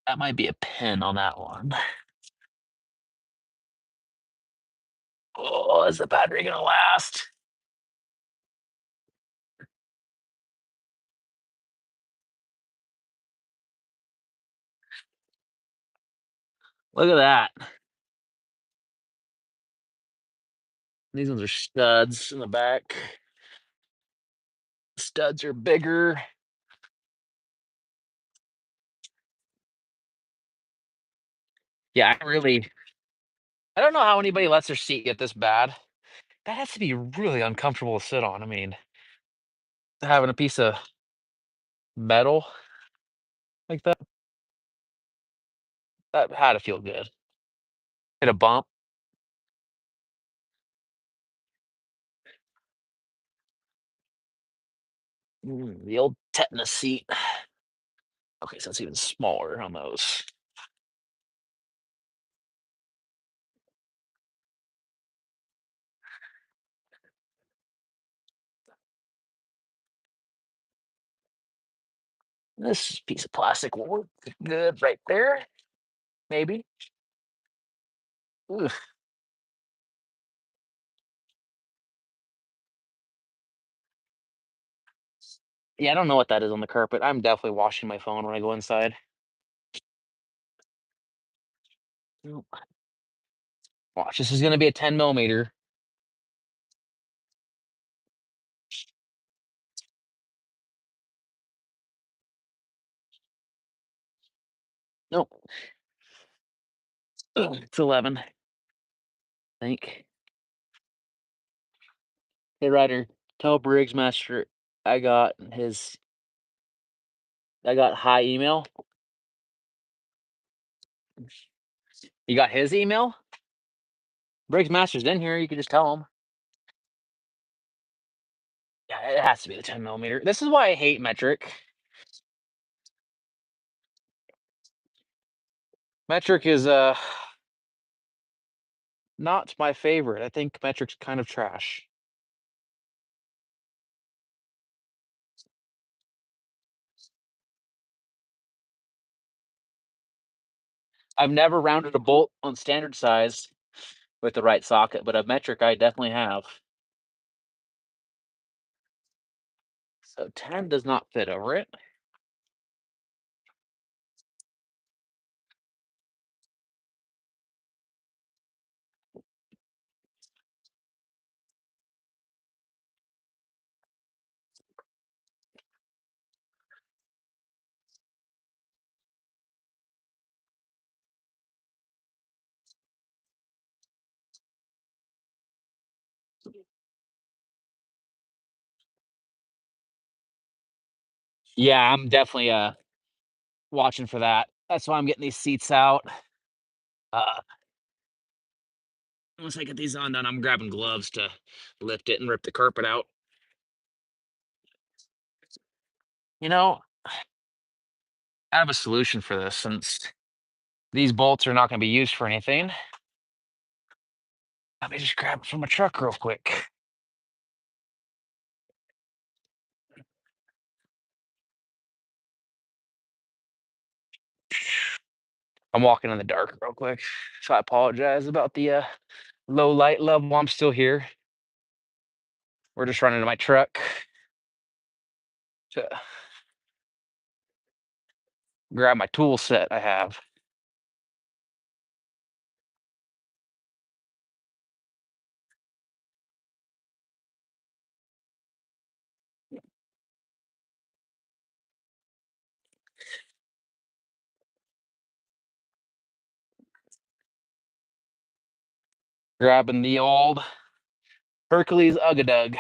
That might be a pin on that one. Oh, is the battery gonna last? Look at that. These ones are studs in the back. Studs are bigger. Yeah, I don't know how anybody lets their seat get this bad. That has to be really uncomfortable to sit on. I mean, having a piece of metal like that had to feel good. Hit a bump. The old tetanus seat. Okay, so it's even smaller on those. This piece of plastic will work good right there. Maybe. Ugh. Yeah, I don't know what that is on the carpet. I'm definitely washing my phone when I go inside. Nope. Watch, this is going to be a 10 millimeter. Nope. Ugh, it's 11. I think. Hey, Ryder, tell Briggs Master I got high email. You got his email? Briggs Master's in here. You could just tell him. Yeah, it has to be the 10 millimeter. This is why I hate metric. Metric is not my favorite. I think metric's kind of trash. I've never rounded a bolt on standard size with the right socket, but a metric I definitely have. So 10 does not fit over it. Yeah, I'm definitely watching for that. That's why I'm getting these seats out. Uh Once I get these undone, I'm grabbing gloves to lift it and rip the carpet out. You know, I have a solution for this since These bolts are not going to be used for anything. Let me just grab it from a truck real quick. I'm walking in the dark real quick, so I apologize about the low light level. I'm still here. We're just running to my truck to grab my tool set I have. Grabbing the old Hercules Ugadug.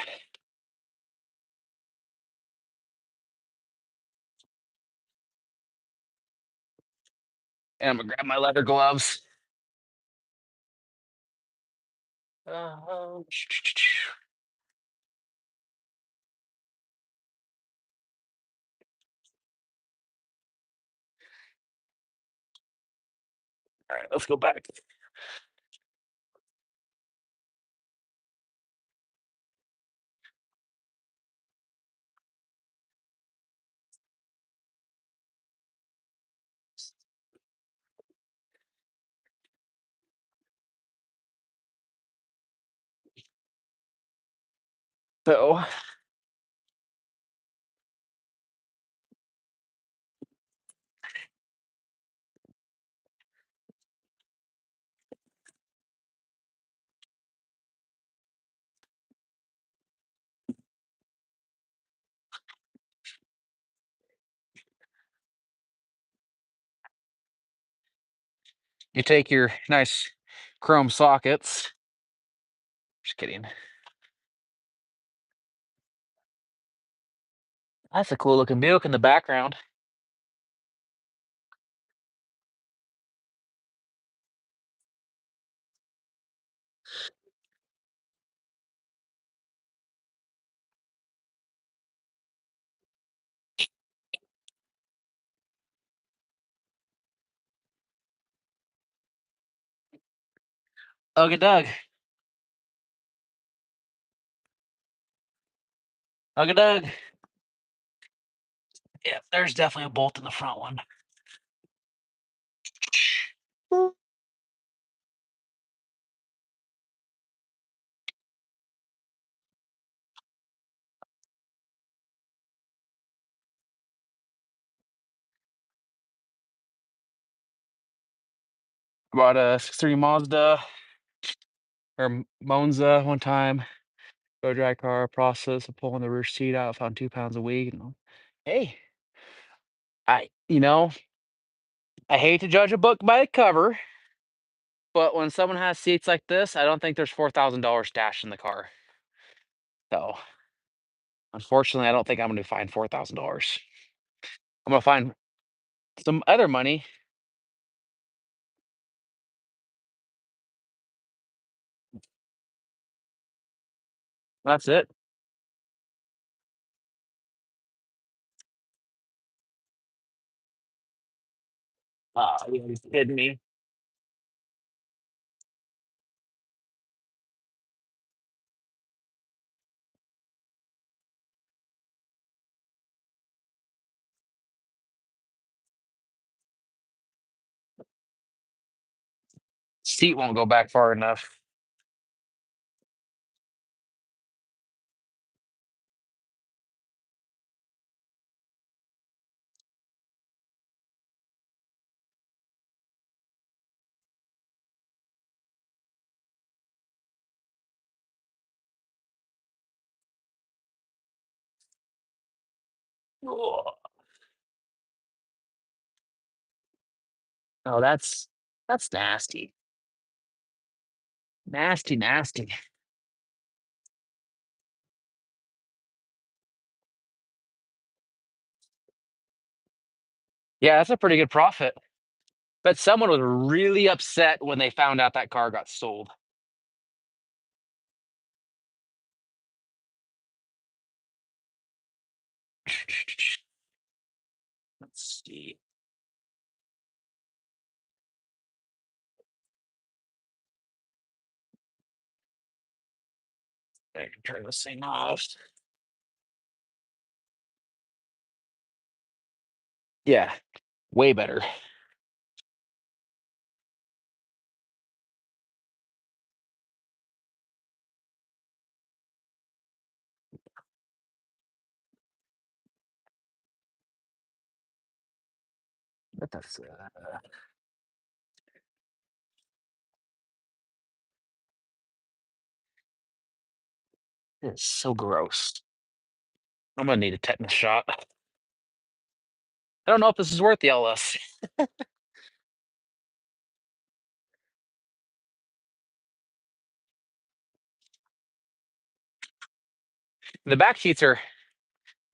And I'm gonna grab my leather gloves. All right, let's go back. So you take your nice chrome sockets. Just kidding. That's a cool looking Buick in the background. Ugadug. Ugadug. Yeah, there's definitely a bolt in the front one. Bought a 6.3 Mazda or Monza one time. Go dry car process of pulling the rear seat out, found 2 pounds a week. And hey, I hate to judge a book by the cover, but when someone has seats like this, I don't think there's $4,000 stashed in the car. So unfortunately, I don't think I'm gonna find $4,000. I'm gonna find some other money. That's it. You kidding me? Seat won't go back far enough. Ugh. Oh, that's nasty. Nasty, nasty. Yeah, that's a pretty good profit. But someone was really upset when they found out that car got sold. Let's see. I can turn this thing off. Yeah, way better. What that's it's so gross. I'm gonna need a tetanus shot. I don't know if this is worth the LS. The back seats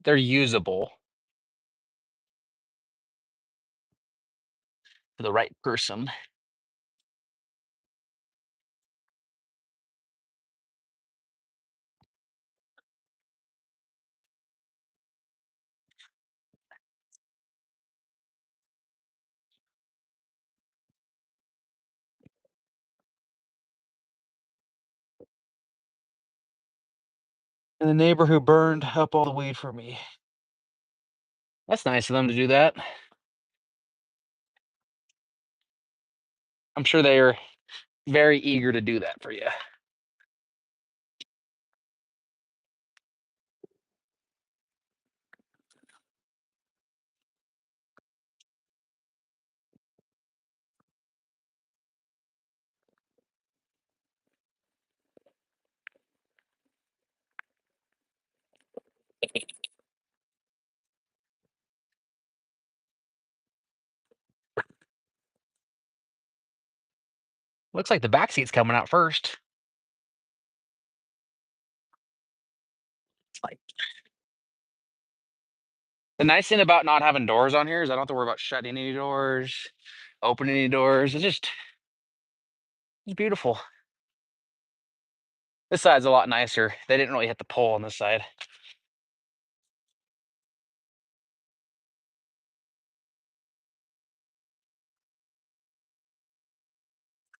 they're usable for the right person. And the neighbor who burned up all the weed for me. That's nice of them to do that. I'm sure they are very eager to do that for you. Looks like the back seat's coming out first. It's like the nice thing about not having doors on here is I don't have to worry about shutting any doors, opening any doors. It's beautiful. This side's a lot nicer. They didn't really hit the pole on this side.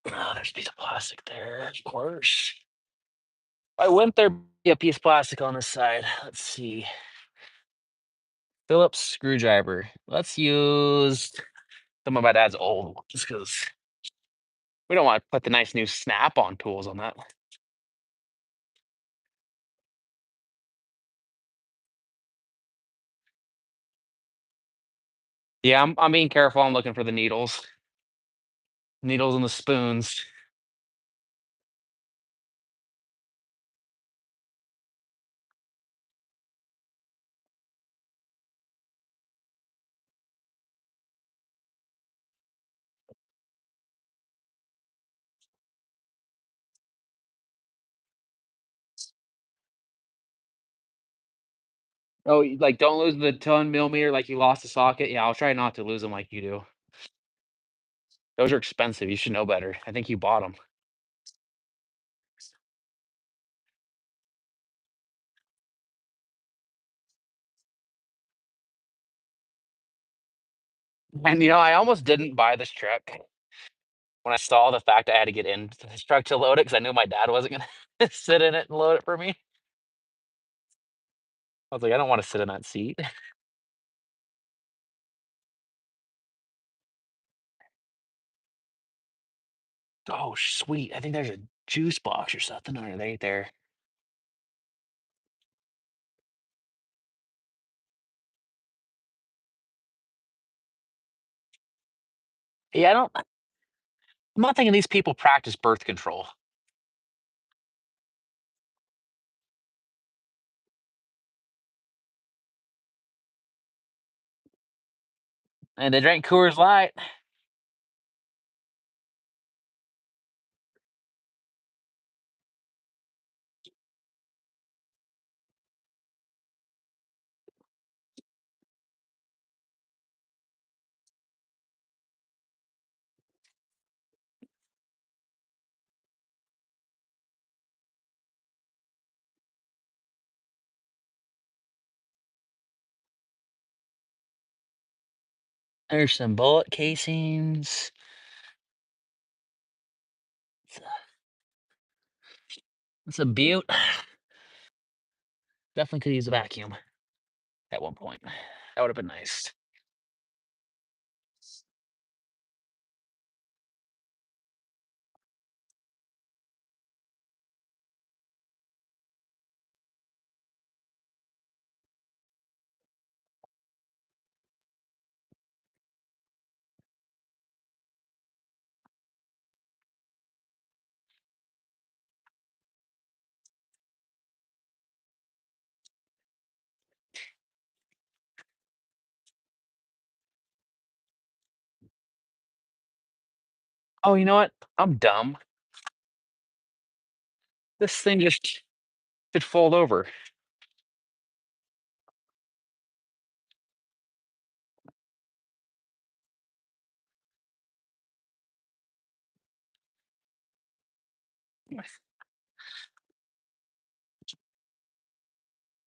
Oh, there's a piece of plastic there, of course. Why wouldn't there be a piece of plastic on this side? Let's see. Phillips screwdriver. Let's use some of my dad's old ones because we don't want to put the nice new snap-on tools on that. Yeah, I'm being careful. I'm looking for the needles. Needles and the spoons. Oh, like don't lose the 10 millimeter like you lost a socket. Yeah, I'll try not to lose them like you do. Those are expensive. You should know better. I think you bought them. And I almost didn't buy this truck when I saw the fact I had to get into this truck to load it because I knew my dad wasn't gonna sit in it and load it for me. I was like, I don't want to sit in that seat. Oh, sweet. I think there's a juice box or something underneath there. Yeah, I'm not thinking these people practice birth control. And they drank Coors Light. There's some bullet casings. It's a beaut. Definitely could use a vacuum at one point. That would have been nice. Oh, you know what? I'm dumb. This thing just should fold over.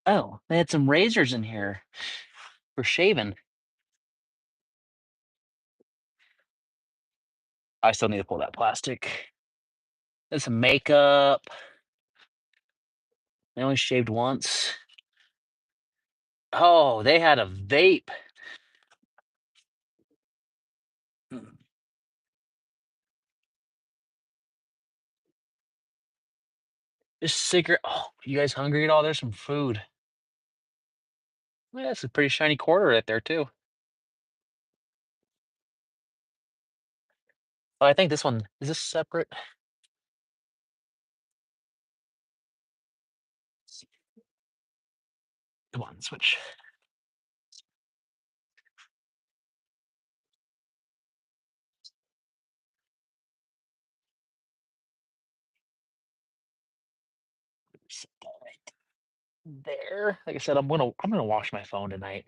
Oh, they had some razors in here for shaving. I still need to pull that plastic. There's some makeup. They only shaved once. Oh, they had a vape. Just cigarette. Oh, you guys hungry at all? There's some food. Yeah, that's a pretty shiny quarter right there too. Oh, I think this one is this separate. Come on, switch. Set that right there. Like I said, I'm gonna wash my phone tonight.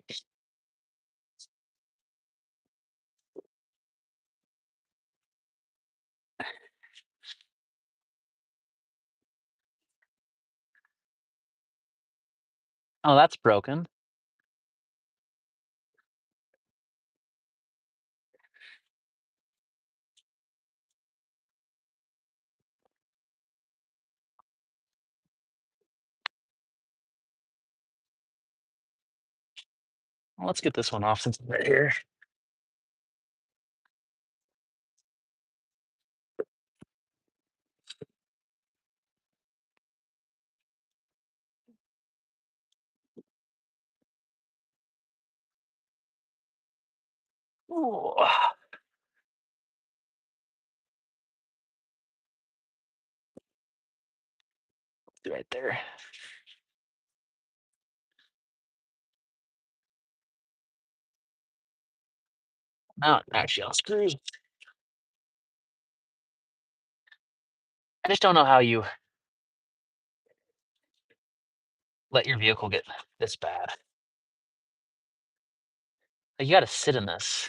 Oh, that's broken. Well, let's get this one off since it's right here. Ooh. Right there. Now, actually, I'll screws. I just don't know how you let your vehicle get this bad. Like, you got to sit in this.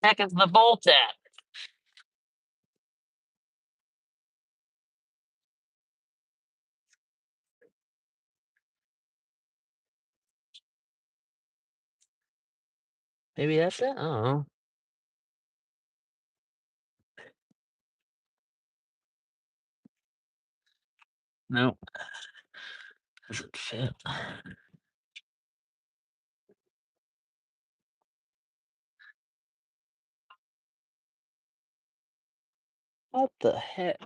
Heck is the bolt at? Maybe that's it. I don't know. Nope. Doesn't fit. What the heck?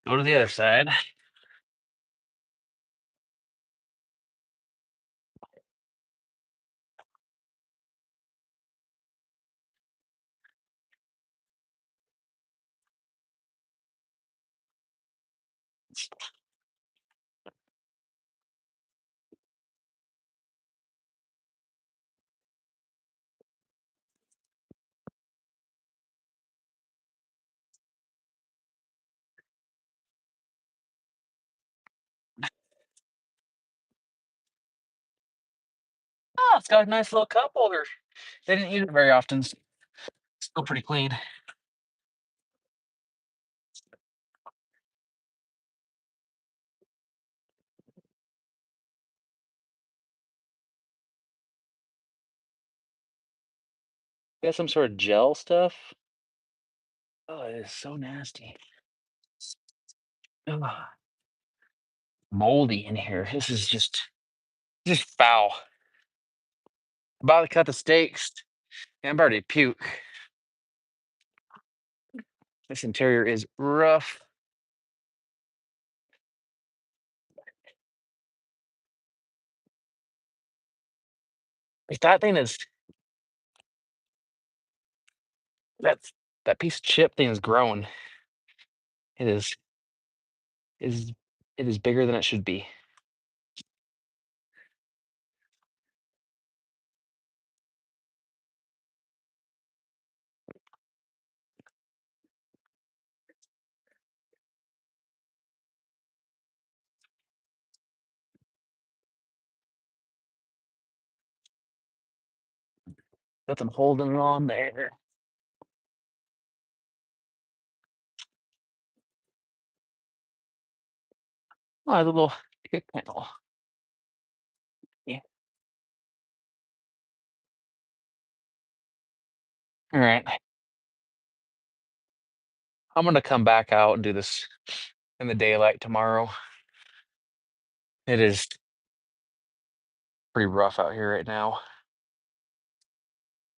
Go to the other side. Oh, it's got a nice little cup holder. They didn't use it very often. Still pretty clean. Got some sort of gel stuff. Oh, it is so nasty. Ugh. Moldy in here. This is just foul. About to cut the steaks. I'm about to puke. This interior is rough. Like that thing is that piece of chip thing is growing. It is it is bigger than it should be. Nothing holding on there. Oh, the little kick panel. Yeah. All right. I'm gonna come back out and do this in the daylight tomorrow. It is pretty rough out here right now.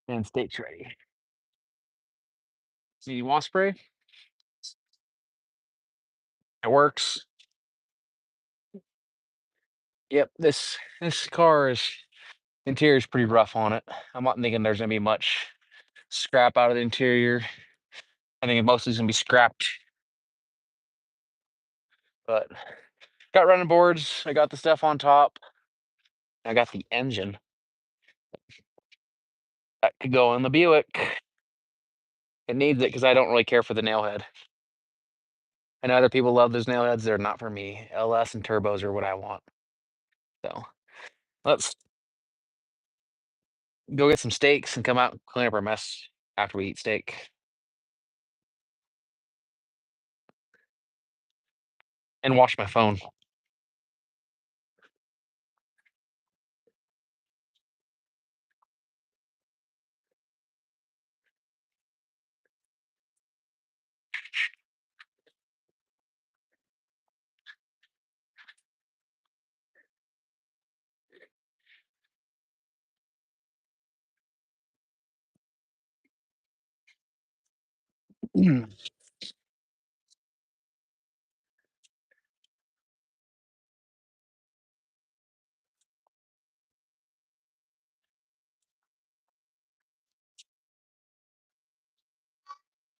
And steak's ready. Need wasp spray? It works. Yep, this car is interior is pretty rough on it. I'm not thinking there's gonna be much scrap out of the interior. I think mostly is gonna be scrapped. But got running boards. I got the stuff on top. I got the engine that could go in the Buick. It needs it because I don't really care for the nail head. I know other people love those nail heads. They're not for me. LS and turbos are what I want. So let's go get some steaks and come out and clean up our mess after we eat steak. And wash my phone.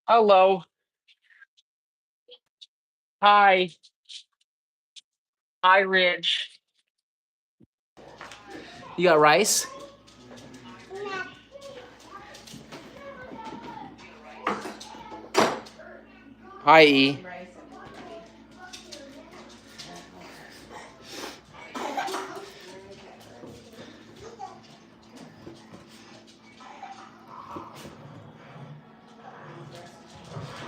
Hello. Hi. Hi, Ridge. You got rice? Hi, E.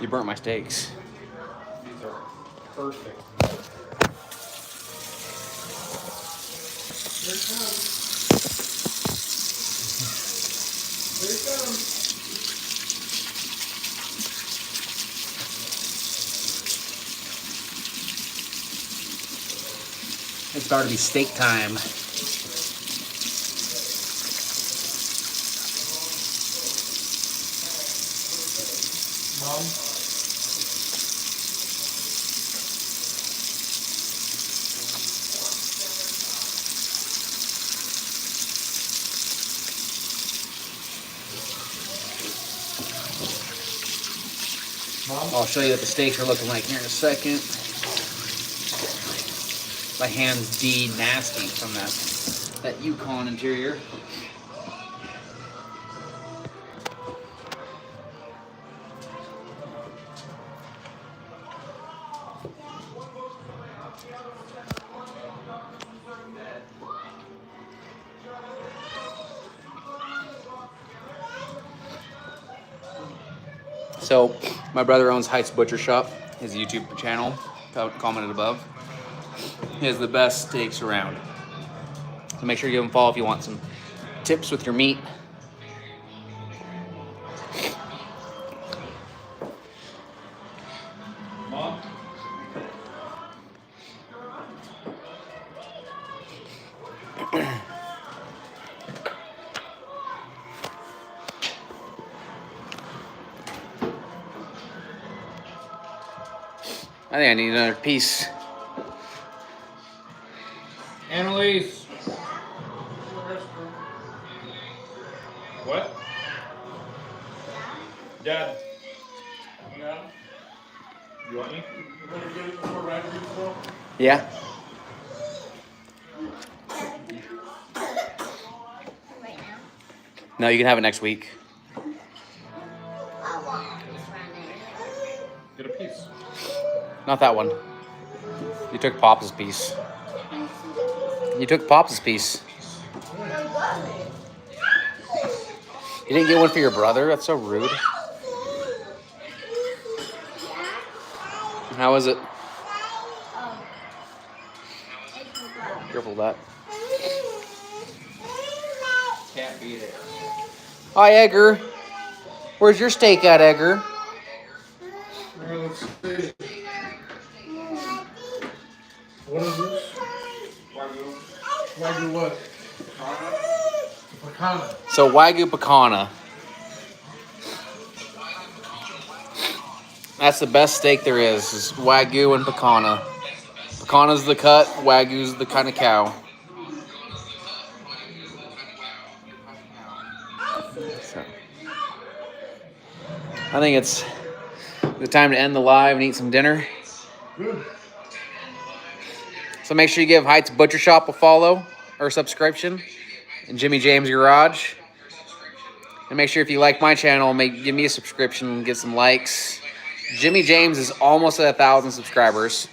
You burnt my steaks. These are perfect. Here it comes. Here it comes. It's about to be steak time. Mom. I'll show you what the steaks are looking like here in a second. My hands nasty from that Yukon interior. So, my brother owns Heights Butcher Shop, his YouTube channel, commented above. He has the best steaks around. So make sure you give him a follow if you want some tips with your meat. Mom? I think I need another piece. Annalise. What? Dad. Yeah. You want me? You better get it before Rydder gets home. Yeah. No, you can have it next week. Get a piece. Not that one. You took Pops' piece. You took Pops' piece. You didn't get one for your brother? That's so rude. How is it? Careful with that. Can't beat it. Hi, Edgar. Where's your steak at, Edgar? Let's see. What is this? Wagyu what? Pecana. So, Wagyu Pecana. That's the best steak there is Wagyu and Pecana. Pecana's the cut, Wagyu's the kind of cow. So, I think it's the time to end the live and eat some dinner. Good. So make sure you give Heights Butcher Shop a follow or subscription and Jimmy James Garage. And make sure if you like my channel, give me a subscription and get some likes. Jimmy James is almost at 1,000 subscribers.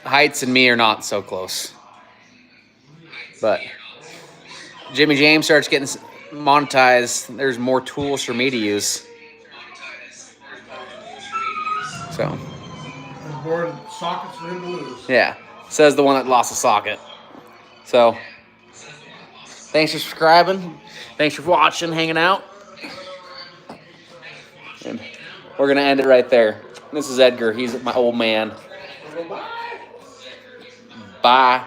Heights and me are not so close. But Jimmy James starts getting monetized, there's more tools for me to use. So. And board sockets for him to lose. Yeah, says the one that lost a socket. So, thanks for subscribing. Thanks for watching, hanging out. And we're going to end it right there. This is Edgar. He's my old man. Bye.